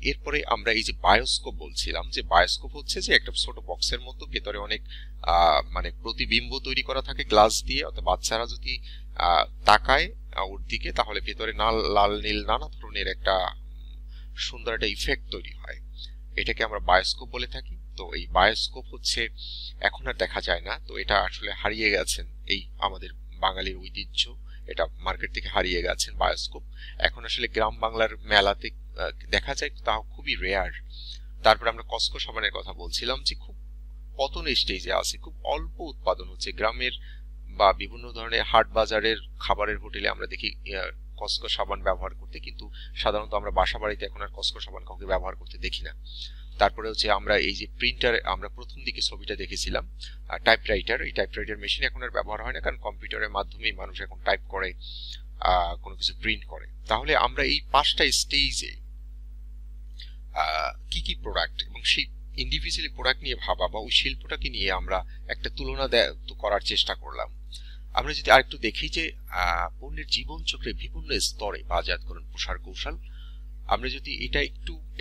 এরপরে আমরা এই যে বায়োস্কোপ বলছিলাম, যে বায়োস্কোপ হচ্ছে যে একটা ছোট বক্সের মধ্যে ভেতরে অনেক মানে প্রতিবিম্ব তৈরি করা থাকে গ্লাস দিয়ে, অর্থাৎ বাচ্চারা যদি তাকায় ওর দিকে তাহলে ভেতরে লাল নীল নানা ধরনের একটা সুন্দর একটা ইফেক্ট তৈরি হয়, এটাকে আমরা বায়োস্কোপ বলে থাকি। তো এই বায়োস্কোপ হচ্ছে এখন আর দেখা যায় না, তো এটা আসলে হারিয়ে গেছেন, এই আমাদের বাঙালির ঐতিহ্য, এটা মার্কেট থেকে হারিয়ে গেছেন বায়োস্কোপ। এখন আসলে গ্রাম বাংলার মেলাতে দেখা যায়, তাও খুবই রেয়ার। তারপর আমরা কসকো সাবানের কথা বলছিলাম যে খুব পতন স্টেজে আছে, খুব অল্প উৎপাদন হচ্ছে গ্রামের বা বিভিন্ন ধরনের হাট বাজারের খাবারের হোটেলে আমরা দেখি কসকো সাবান ব্যবহার করতে, কিন্তু সাধারণত আমরা বাসা বাড়িতে এখন আর কসকো সাবান কাউকে ব্যবহার করতে দেখি না। তারপরে হচ্ছে আমরা এই যে প্রিন্টার, আমরা প্রথম দিকে ছবিটা দেখেছিলাম টাইপরাইটার, এই টাইপরাইটার মেশিন এখন আর ব্যবহার হয় না, কারণ কম্পিউটারের মাধ্যমেই মানুষ এখন টাইপ করে কোনো কিছু প্রিন্ট করে। তাহলে আমরা এই 5টা স্টেজে কি কি প্রোডাক্ট এবং সেই ইন্ডিভিজুয়ালি প্রোডাক্ট নিয়ে ভাবা বা ওই শিল্পটাকে নিয়ে আমরা একটা তুলনা করার চেষ্টা করলাম। আমরা যদি আরেকটু দেখি যে পণ্যের জীবন চক্রে বিভিন্ন স্তরে বাজারজাতকরণ প্রসার কৌশল, আমরা যদি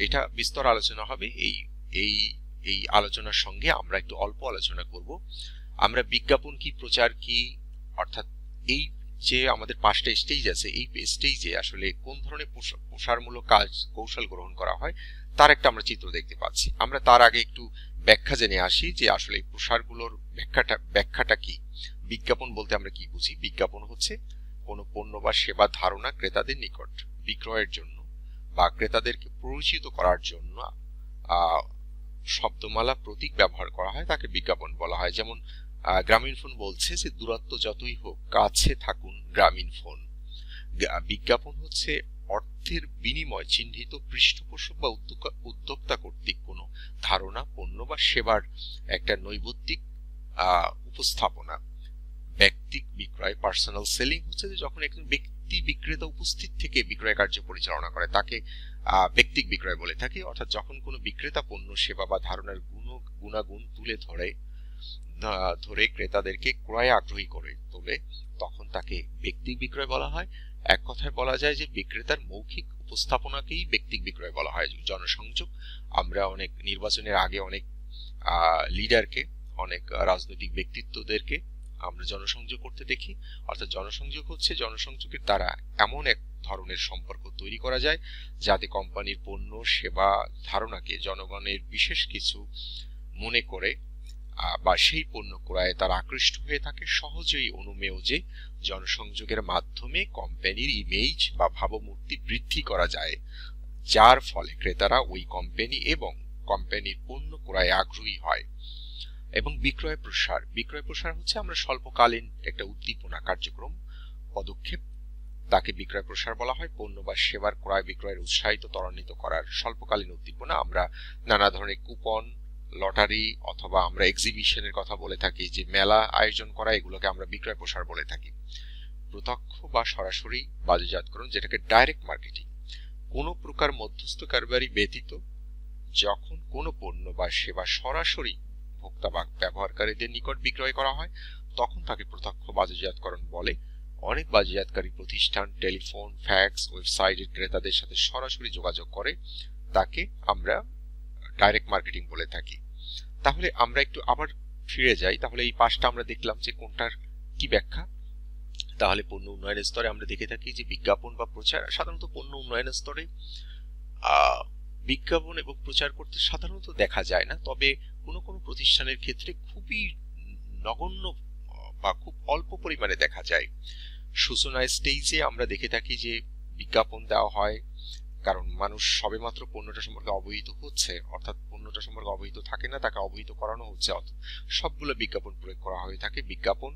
এটা বিস্তর আলোচনা হবে এই আলোচনার সঙ্গে আমরা একটু অল্প আলোচনা করব। আমরা বিজ্ঞাপন কি, প্রচার কি, অর্থাৎ এই যে আমাদের 5টা স্টেজ আছে, এই স্টেজে আসলে কোন ধরনের প্রসারমূলক কাজ কৌশল গ্রহণ করা হয় তার একটা আমরা চিত্র দেখতে পাচ্ছি। আমরা তার আগে একটু ব্যাখ্যা জেনে আসি যে আসলে এই প্রসারগুলোর ব্যাখ্যাটা কি। বিজ্ঞাপন বলতে আমরা কি বুঝি? বিজ্ঞাপন হচ্ছে কোনো পণ্য বা সেবা ধারণা ক্রেতাদের নিকট বিক্রয়ের জন্য বা ক্রেতাদেরকে পরিচিত করার জন্য শব্দমালা প্রতীক ব্যবহার করা হয়, তাকে বিজ্ঞাপন বলা হয়। যেমন গ্রামীণ ফোন বলছে যে দূরত্ব যতই হোক কাছে থাকুন গ্রামীণ ফোন। বিজ্ঞাপন হচ্ছে অর্থের বিনিময় চিহ্নিত পৃষ্ঠপোষক বা উদ্যোক্তা কর্তৃক কোনো ধারণা, পণ্য বা সেবার একটা নৈবত্তিক উপস্থাপনা। ব্যক্তিক বিক্রয়, পার্সোনাল সেলিং হচ্ছে যে যখন একজন ব্যক্তি বিক্রেতা উপস্থিত থেকে বিক্রয় কার্য পরিচালনা করে তাকে ব্যক্তিক বিক্রয় বলে থাকি। অর্থাৎ যখন কোনো বিক্রেতা পণ্য, সেবা বা ধারণার গুণাগুণ তুলে ধরে ক্রেতাদেরকে ক্রয়ে আগ্রহী করে তোলে, তখন তাকে ব্যক্তিক বিক্রয় বলা হয়। এক কথায় বলা যায় যে বিক্রেতার মৌখিক উপস্থাপনাকেই ব্যক্তিক বিক্রয় বলা হয়। জনসংযোগ, আমরা অনেক নির্বাচনের আগে অনেক লিডারকে, অনেক রাজনৈতিক ব্যক্তিত্বদেরকে আমরা জনসংযোগ করতে দেখি। অর্থাৎ জনসংযোগ হচ্ছে জনসংযোগের দ্বারা এমন এক ধরনের সম্পর্ক তৈরি করা যায় যাতে কোম্পানির পণ্য সেবা ধারণাকে জনগণের বিশেষ কিছু মনে করে বা সেই পণ্য ক্রয়ে তারা আকৃষ্ট হয়ে থাকে। সহজেই অনুমেয় যে জনসংযোগের মাধ্যমে কোম্পানির ইমেজ বা ভাবমূর্তি বৃদ্ধি করা যায়, যার ফলে ক্রেতারা ওই কোম্পানি এবং কোম্পানির পণ্য ক্রয়ে আগ্রহী হয়। এবং বিক্রয় প্রসার, বিক্রয় প্রসার হচ্ছে আমরা স্বল্পকালীন একটা উদ্দীপনা কার্যক্রম পদক্ষেপ, তাকে বিক্রয় প্রসার বলা হয়। পণ্য বা সেবার ক্রয় বিক্রয়ের উৎসাহিত ত্বরান্বিত করার স্বল্পকালীন উদ্দীপনা। আমরা নানা ধরনের কুপন, লটারি অথবা আমরা এক্সিবিশনের কথা বলে থাকি, যে মেলা আয়োজন করা, এগুলোকে আমরা বিক্রয় প্রসার বলে থাকি। প্রত্যক্ষ বা সরাসরি বাজারজাতকরণ, যেটাকে ডাইরেক্ট মার্কেটিং, কোনো প্রকার মধ্যস্থ কারবারি ব্যতীত যখন কোনো পণ্য বা সেবা সরাসরি ভোক্তা বা ব্যবহারকারীদের নিকট বিক্রয় করা হয় তখন তাকে প্রত্যক্ষ বাজারজাতকরণ বলে। অনেক বাজারজাতকারী প্রতিষ্ঠান টেলিফোন, ফ্যাক্স, ওয়েবসাইটের ক্রেতাদের সাথে সরাসরি যোগাযোগ করে, তাকে আমরা ডাইরেক্ট মার্কেটিং বলে থাকি। তাহলে আমরা একটু আবার ফিরে যাই। তাহলে এই পাঁচটা আমরা দেখলাম যে কোনটার কি ব্যাখ্যা। তাহলে পণ্য উন্নয়নের স্তরে আমরা দেখে থাকি যে বিজ্ঞাপন বা প্রচার, সাধারণত পণ্য উন্নয়নের স্তরে বিজ্ঞাপন এবং প্রচার করতে সাধারণত দেখা যায় না, তবে কোনো কোনো প্রতিষ্ঠানের ক্ষেত্রে খুবই নগণ্য বা খুব অল্প পরিমাণে দেখা যায়। সূচনা স্টেজে আমরা দেখে থাকি যে বিজ্ঞাপন দেওয়া হয়, কারণ মানুষ সবেমাত্র পণ্যটা সম্পর্কে অবহিত হচ্ছে, অর্থাৎ পণ্যটা সম্পর্কে অবহিত থাকে না, তাকে অবহিত করানো হচ্ছে, অর্থাৎ সবগুলো বিজ্ঞাপন প্রয়োগ করা হয়ে থাকে। বিজ্ঞাপন,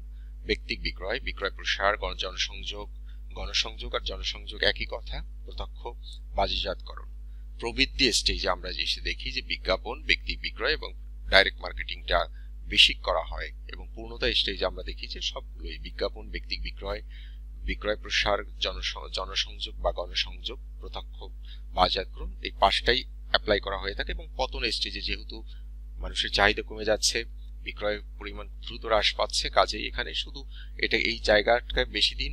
ব্যক্তিক বিক্রয়, বিক্রয় প্রসার, জনসংযোগ, গণসংযোগ আর জনসংযোগ একই কথা। প্রত্যক্ষ বাজারজাতকরণ প্রবৃদ্ধি স্টেজে আমরা এসে দেখি যে বিজ্ঞাপন, ব্যক্তিক বিক্রয় এবং ডাইরেক্ট মার্কেটিংটা বেশি করা হয়, এবং পূর্ণতা স্টেজে আমরা দেখি যে সবগুলোই বিজ্ঞাপন, ব্যক্তিক বিক্রয়, বিক্রয় প্রসার, জনসংযোগ বা গণসংযোগ, প্রত্যক্ষ বাজারজাতকরণ, এই পাঁচটাই অ্যাপ্লাই করা হয়ে থাকে। এবং পতন স্টেজে যেহেতু মানুষের চাহিদা কমে যাচ্ছে, বিক্রয়ের পরিমাণ দ্রুত হ্রাস পাচ্ছে, কাজেই এখানে শুধু এটা এই জায়গাটা বেশি দিন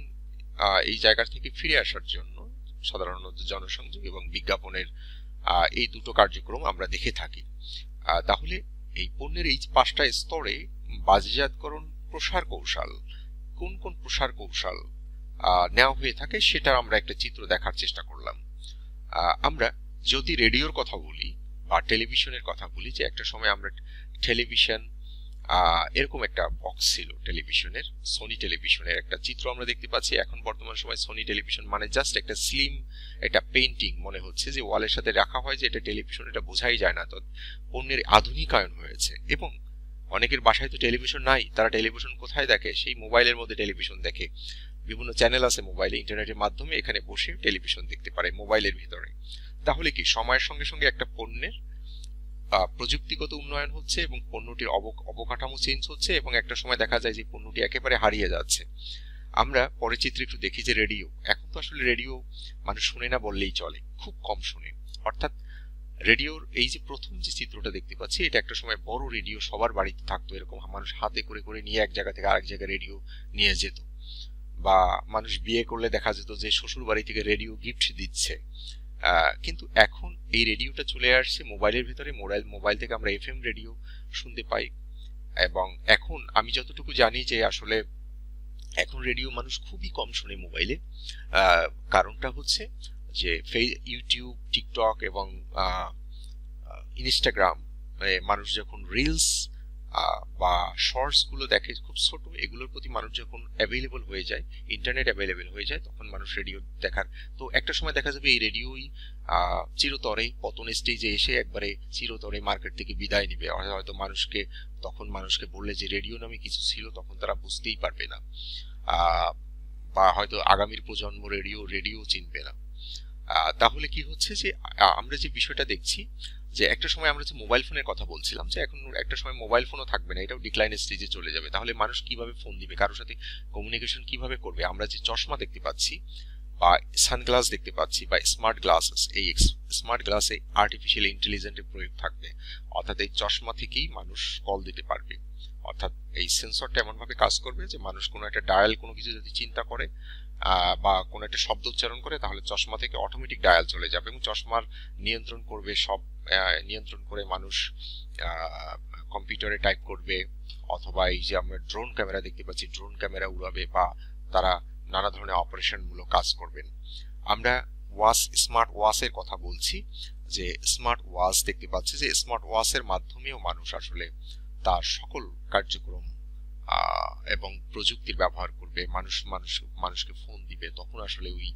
এই জায়গা থেকে ফিরে আসার জন্য সাধারণত জনসংযোগ এবং বিজ্ঞাপনের এই দুটো কার্যক্রম আমরা দেখে থাকি। তাহলে এই পণ্যের এই পাঁচটা স্তরে বাজারজাতকরণ প্রসার কৌশল, কোন কোন প্রসার কৌশল নেওয়া হয়ে থাকে সেটা আমরা একটা চিত্র দেখার চেষ্টা করলাম। আমরা যদি রেডিওর কথা বলি বা টেলিভিশনের কথা বলি, যে একটা সময় আমরা টেলিভিশন এরকম একটা বক্স ছিল টেলিভিশনের, সোনি টেলিভিশনের একটা চিত্র আমরা দেখতে পাচ্ছি। এখন বর্তমান সময় সোনি টেলিভিশন মানে জাস্ট একটা স্লিম একটা পেইন্টিং মনে হচ্ছে, যে ওয়ালের সাথে রাখা হয় যে এটা টেলিভিশন, এটা বোঝাই যায় না। তো পণ্যের আধুনিকায়ন হয়েছে, এবং অনেকের বাসায় তো টেলিভিশন নাই, তারা টেলিভিশন কোথায় দেখে? সেই মোবাইলের মধ্যে টেলিভিশন দেখে। বিভিন্ন চ্যানেল আছে মোবাইলে, ইন্টারনেটের মাধ্যমে এখানে বসে টেলিভিশন দেখতে পারে মোবাইলের ভিতরে। তাহলে কি সময়ের সঙ্গে সঙ্গে একটা পণ্যের প্রযুক্তিগত উন্নয়ন হচ্ছে এবং পণ্যটির অবকাঠামো চেঞ্জ হচ্ছে, এবং একটা সময় দেখা যায় যে পণ্যটি একেবারে হারিয়ে যাচ্ছে। আমরা পরের চিত্রে একটু দেখি যে রেডিও, এখন তো আসলে রেডিও মানুষ শুনে না বললেই চলে, খুব কম শুনে। অর্থাৎ রেডিওর এই যে প্রথম যে চিত্রটা দেখতে পাচ্ছি, এটা একটা সময় বড় রেডিও সবার বাড়িতে থাকতো, এরকম মানুষ হাতে করে করে নিয়ে এক জায়গা থেকে আরেক জায়গায় রেডিও নিয়ে যেত, বা মানুষ বিয়ে করলে দেখা যেত যে শ্বশুর বাড়ি থেকে রেডিও গিফট দিচ্ছে। কিন্তু এখন এই রেডিওটা চলে আসছে মোবাইলের ভিতরে, মোবাইল থেকে আমরা এফএম রেডিও শুনতে পাই। এবং এখন আমি যতটুকু জানি যে আসলে এখন রেডিও মানুষ খুবই কম শুনে মোবাইলে। কারণটা হচ্ছে যে ইউটিউব, টিকটক এবং ইনস্টাগ্রাম, মানুষ যখন রিলস বা শর্টস গুলো দেখে খুব ছোট, এগুলোর প্রতি মানুষ যখন অ্যাভেলেবল হয়ে যায়, ইন্টারনেট অ্যাভেলেবল হয়ে যায়, তখন মানুষ রেডিও দেখার, তো একটা সময় দেখা যাবে এই রেডিওই চিরতরে পতন স্টেজে এসে একবারে চিরতরে মার্কেট থেকে বিদায় নিবে। হয়তো মানুষকে বললে যে রেডিও নামে কিছু ছিল, তখন তারা বুঝতেই পারবে না, বা হয়তো আগামীর প্রজন্ম রেডিও চিনবে না। তাহলে কি হচ্ছে যে আমরা যে বিষয়টা দেখছি, যে একটা সময় আমরা যে মোবাইল ফোনের কথা বলছিলাম, যে এখন একটা সময় মোবাইল ফোনও থাকবে না, এটাও ডিক্লাইন স্টেজে চলে যাবে। তাহলে মানুষ কিভাবে ফোন দিবে, কারোর সাথে কমিউনিকেশন কিভাবে করবে? আমরা যে চশমা দেখতে পাচ্ছি বা সানগ্লাস দেখতে পাচ্ছি বা স্মার্ট গ্লাসেস, এই স্মার্ট গ্লাসে আর্টিফিশিয়াল ইন্টেলিজেন্সের প্রয়োগ থাকবে, অর্থাৎ এই চশমা থেকেই মানুষ কল দিতে পারবে। অর্থাৎ এই সেন্সরটা এমন ভাবে কাজ করবে যে মানুষ কোনো একটা ডায়াল কোনো কিছু যদি চিন্তা করে, বা কোনো একটা শব্দ উচ্চারণ করে, তাহলে চশমা থেকে অটোমেটিক ডায়াল চলে যাবে এবং চশমার নিয়ন্ত্রণ করবে সব, নিয়ন্ত্রণ করে মানুষ কম্পিউটারে টাইপ করবে, অথবা এই যে আমরা ড্রোন ক্যামেরা দেখতে পাচ্ছি, ড্রোন ক্যামেরা উড়াবে, বা তারা নানা ধরনের অপারেশনমূলক কাজ করবেন। আমরা স্মার্ট ওয়াচের কথা বলছি, যে স্মার্ট ওয়াচ দেখতে পাচ্ছি, যে স্মার্ট ওয়াচের মাধ্যমেও মানুষ আসলে তার সকল কার্যক্রম এবং প্রযুক্তির ব্যবহার করবে। মানুষকে ফোন দিবে, তখন আসলে ওই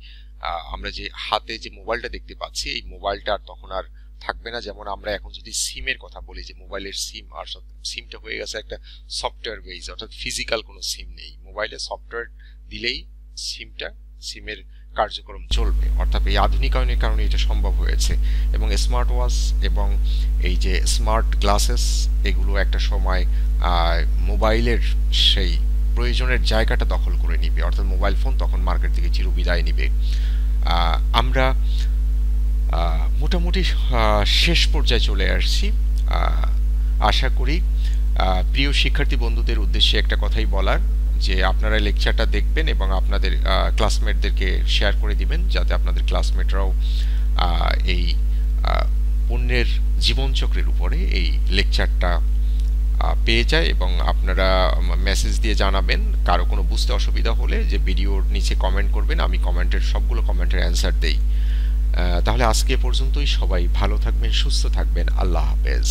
আমরা যে হাতে যে মোবাইলটা দেখতে পাচ্ছি, এই মোবাইলটা আর তখন আর থাকবে না। যেমন আমরা এখন যদি সিমের কথা বলি, যে মোবাইলের সিম, আর সিমটা হয়ে গেছে একটা সফটওয়্যার বেজ, অর্থাৎ ফিজিক্যাল কোনো সিম নেই। মোবাইলে সফটওয়্যার দিলেই সিমের কার্যক্রম চলবে। অর্থাৎ এই আধুনিকায়নের কারণে এটা সম্ভব হয়েছে। এবং স্মার্ট ওয়াচ এবং এই যে স্মার্ট গ্লাসেস, এগুলো একটা সময় মোবাইলের সেই প্রয়োজনের জায়গাটা দখল করে নিবে, অর্থাৎ মোবাইল ফোন তখন মার্কেট থেকে চিরবিদায় নিবে। আমরা মোটামুটি শেষ পর্যায়ে চলে আসছি। আশা করি প্রিয় শিক্ষার্থী বন্ধুদের উদ্দেশ্যে একটা কথাই বলার, যে আপনারা লেকচারটা দেখবেন এবং আপনাদের ক্লাসমেটদেরকে শেয়ার করে দিবেন, যাতে আপনাদের ক্লাসমেটরাও এই পণ্যের জীবনচক্রের উপরে এই লেকচারটা পেয়ে যায়। এবং আপনারা মেসেজ দিয়ে জানাবেন কারো কোনো বুঝতে অসুবিধা হলে, যে ভিডিওর নিচে কমেন্ট করবেন, আমি সবগুলো কমেন্টের অ্যান্সার দেই। তাহলে আজকে পর্যন্তই। সবাই ভালো থাকবেন, সুস্থ থাকবেন। আল্লাহ হাফেজ।